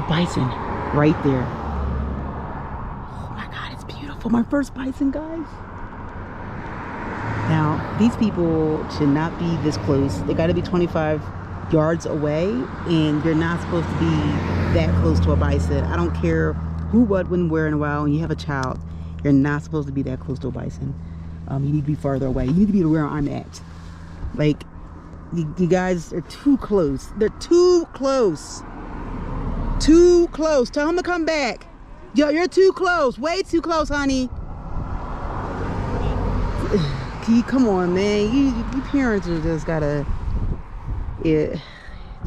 a bison right there. Oh my God, it's beautiful. My first bison, guys. Now, these people should not be this close. They got to be 25 yards away, and you're not supposed to be that close to a bison. I don't care who, what, when, where, in a while. When you have a child, you're not supposed to be that close to a bison. You need to be farther away. You need to be where I'm at. Like, you guys are too close. They're too close. Too close. Tell them to come back. Yo, you're too close. Way too close, honey. Come on, man. You parents are just gotta. Yeah,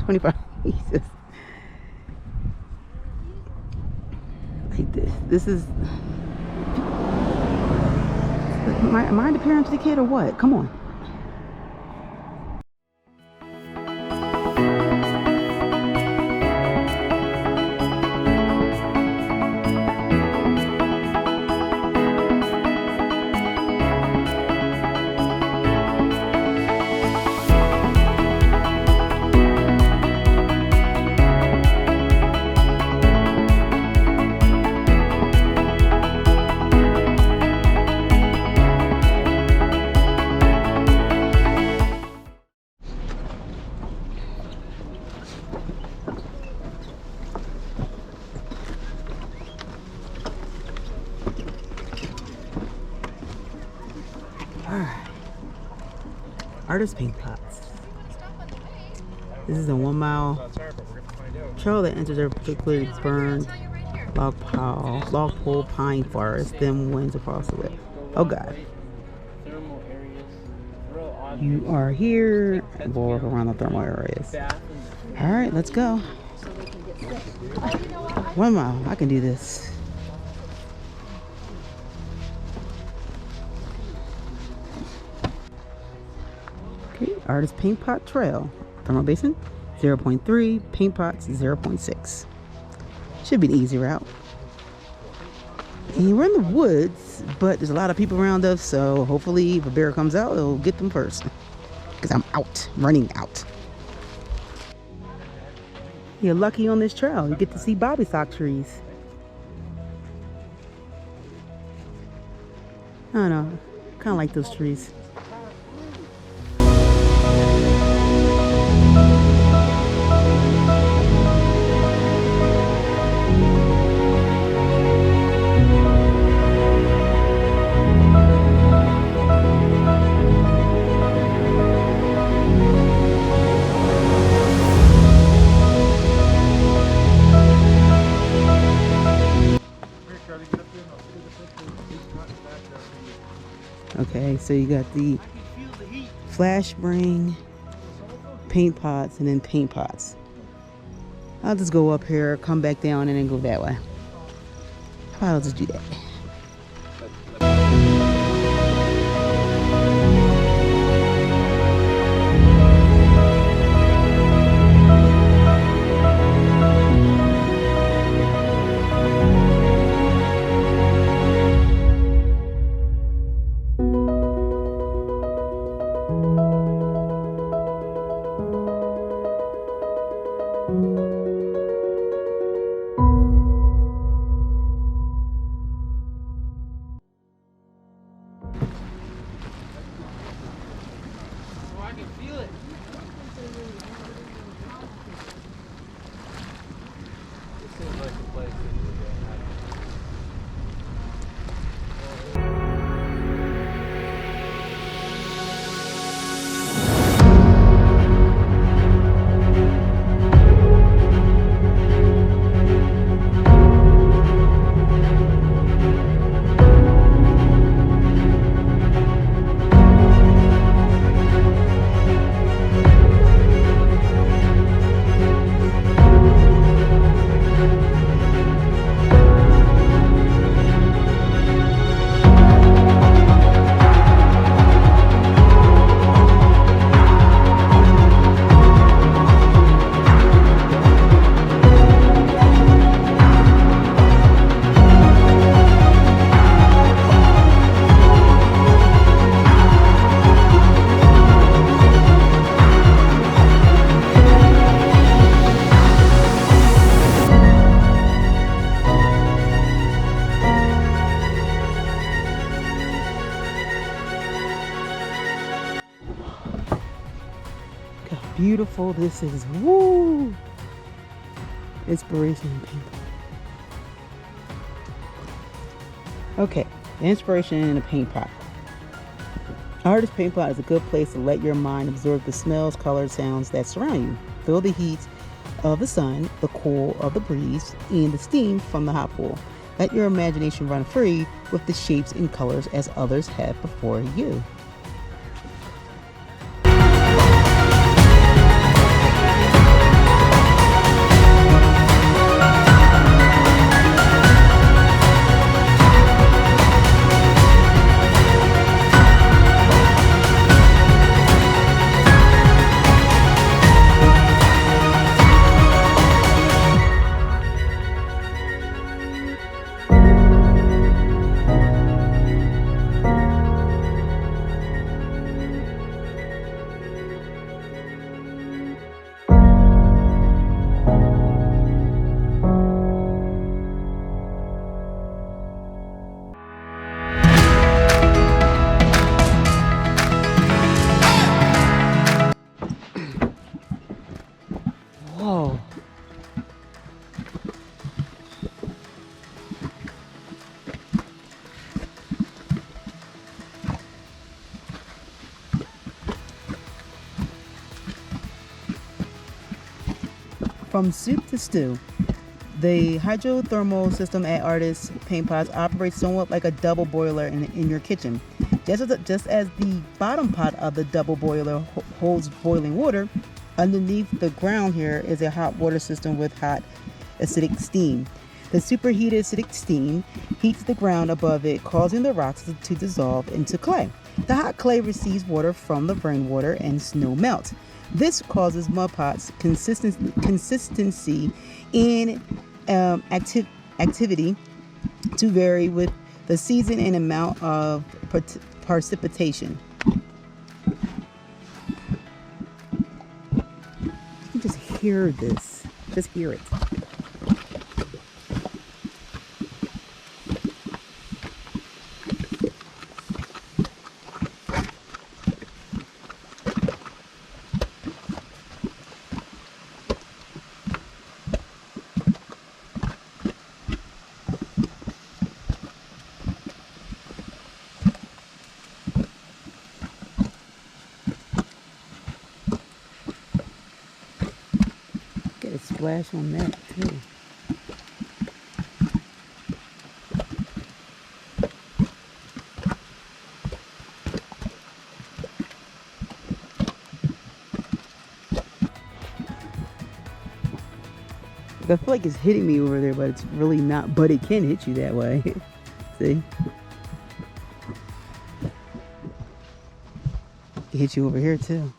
25. Jesus. Like this. This is. Am I the parent of the kid or what? Come on. Artist paint pots. This is a 1 mile trail that enters a particularly burned log pole pine forest, then winds across the way. Oh God. You are here. Walk around the thermal areas. Alright, let's go. 1 mile. I can do this. Okay, Artist Paint Pot Trail. Thermal Basin 0.3, Paint Pots 0.6. Should be an easy route. And we're in the woods, but there's a lot of people around us, so hopefully if a bear comes out, it'll get them first. Because I'm out, running out. You're lucky on this trail. You get to see bobby sock trees. I don't know, kind of like those trees. Okay, so you got the flashbang, paint pots, and then paint pots. I'll just go up here, come back down, and then go that way. I'll just do that. beautiful this is. Woo! Inspiration and paintball. Okay, the inspiration in a paint pot. Artist paint pot is a good place to let your mind absorb the smells, colors, sounds that surround you. Feel the heat of the sun, the cool of the breeze, and the steam from the hot pool. Let your imagination run free with the shapes and colors as others have before you. Whoa. From soup to stew, the hydrothermal system at Artist Paint Pots operates somewhat like a double boiler in your kitchen. Just as the bottom pot of the double boiler holds boiling water, underneath the ground here is a hot water system with hot acidic steam. The superheated acidic steam heats the ground above it, causing the rocks to dissolve into clay. The hot clay receives water from the rainwater and snow melt. This causes mud pots' consistency and activity to vary with the season and amount of precipitation. You can just hear this. Just hear it. Get a splash on that too. I feel like it's hitting me over there, but it's really not. But it can hit you that way. See? It hit you over here too.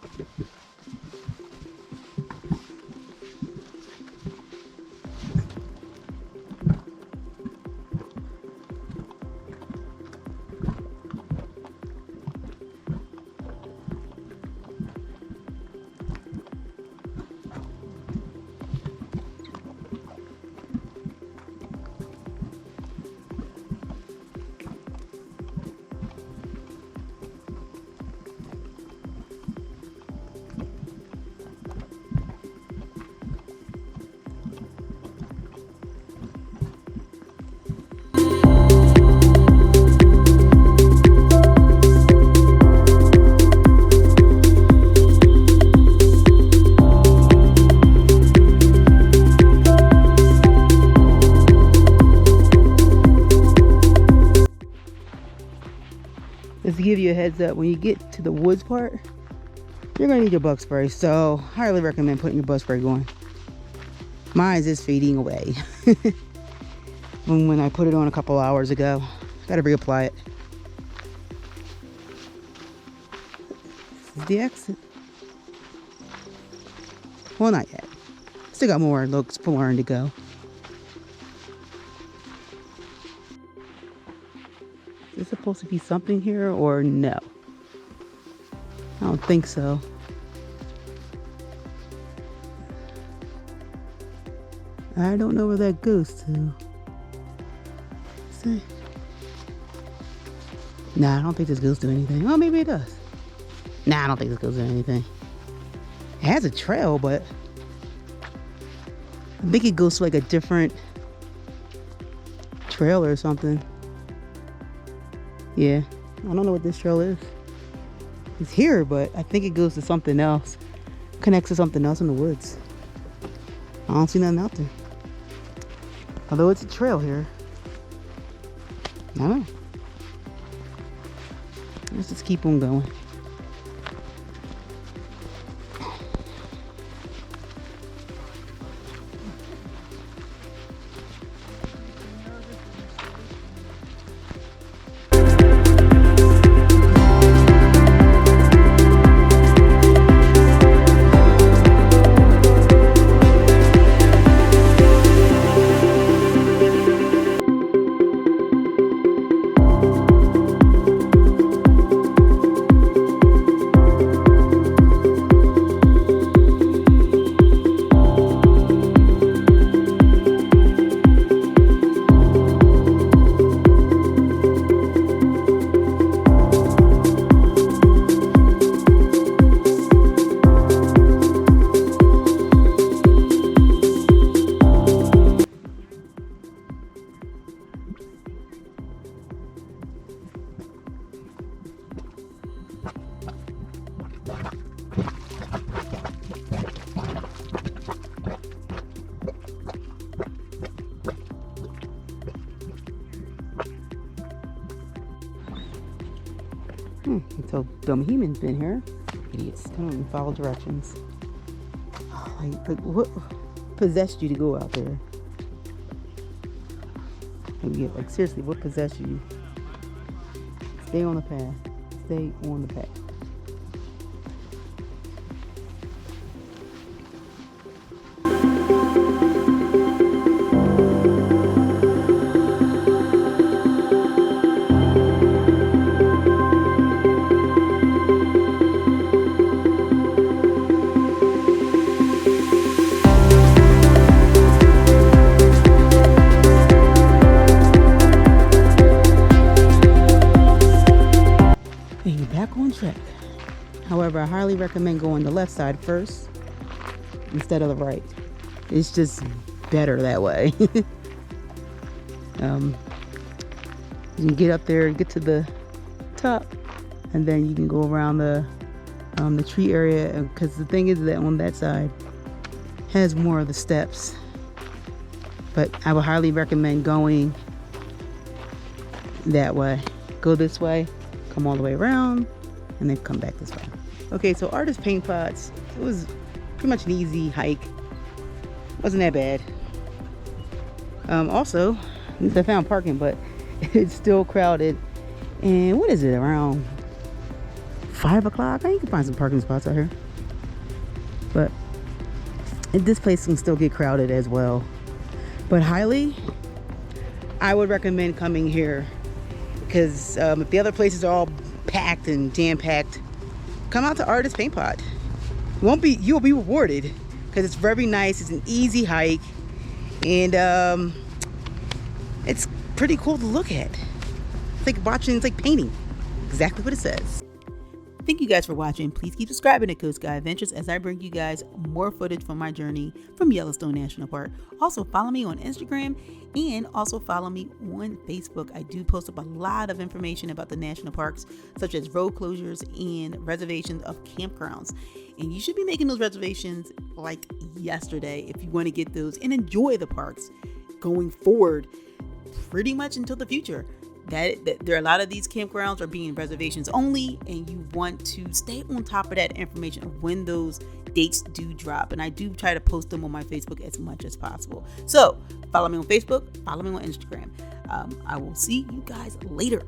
Just to give you a heads up, when you get to the woods part, you're gonna need your bug spray. So highly recommend putting your bug spray going. Mine is fading away. when I put it on a couple hours ago, gotta reapply it. This is the exit. Well, not yet. Still got more exploring to go. Is there supposed to be something here or no? I don't think so. I don't know where that goes to. See? Nah, I don't think this goes to anything. Oh, maybe it does. Nah, I don't think this goes to anything. has a trail, but I think it goes to like a different trail or something. Yeah, I don't know what this trail is. It's here, but I think it goes to something else. Connects to something else in the woods. I don't see nothing out there. Although it's a trail here. I don't know. Let's just keep on going. So dumb humans been here. Idiots. Don't even follow directions. Like what possessed you to go out there? Like seriously, what possessed you? Stay on the path. Stay on the path. However, I highly recommend going the left side first instead of the right. It's just better that way. You can get up there and get to the top, and then you can go around the tree area, because the thing is that on that side has more of the steps. But I would highly recommend going that way. Go this way, come all the way around, and then come back this way. Okay, so Artist Paintpots, it was pretty much an easy hike. Wasn't that bad. Also, I found parking, but it's still crowded. And what is it, around 5 o'clock? I think you can find some parking spots out here. But this place can still get crowded as well. But highly, I would recommend coming here, because if the other places are all packed and jam-packed, come out to Artist Paintpot. You'll be rewarded, because it's very nice. It's an easy hike, and it's pretty cool to look at. It's like painting. Exactly what it says. Thank you guys for watching. Please keep subscribing to Coast Guy Adventures as I bring you guys more footage from my journey from Yellowstone National Park. Also follow me on Instagram, and also follow me on Facebook. I do post up a lot of information about the national parks, such as road closures and reservations of campgrounds. And you should be making those reservations like yesterday if you want to get those and enjoy the parks going forward pretty much until the future. That there are a lot of these campgrounds are being reservations only, and you want to stay on top of that information of when those dates do drop. And I do try to post them on my Facebook as much as possible. So follow me on Facebook, follow me on Instagram. I will see you guys later.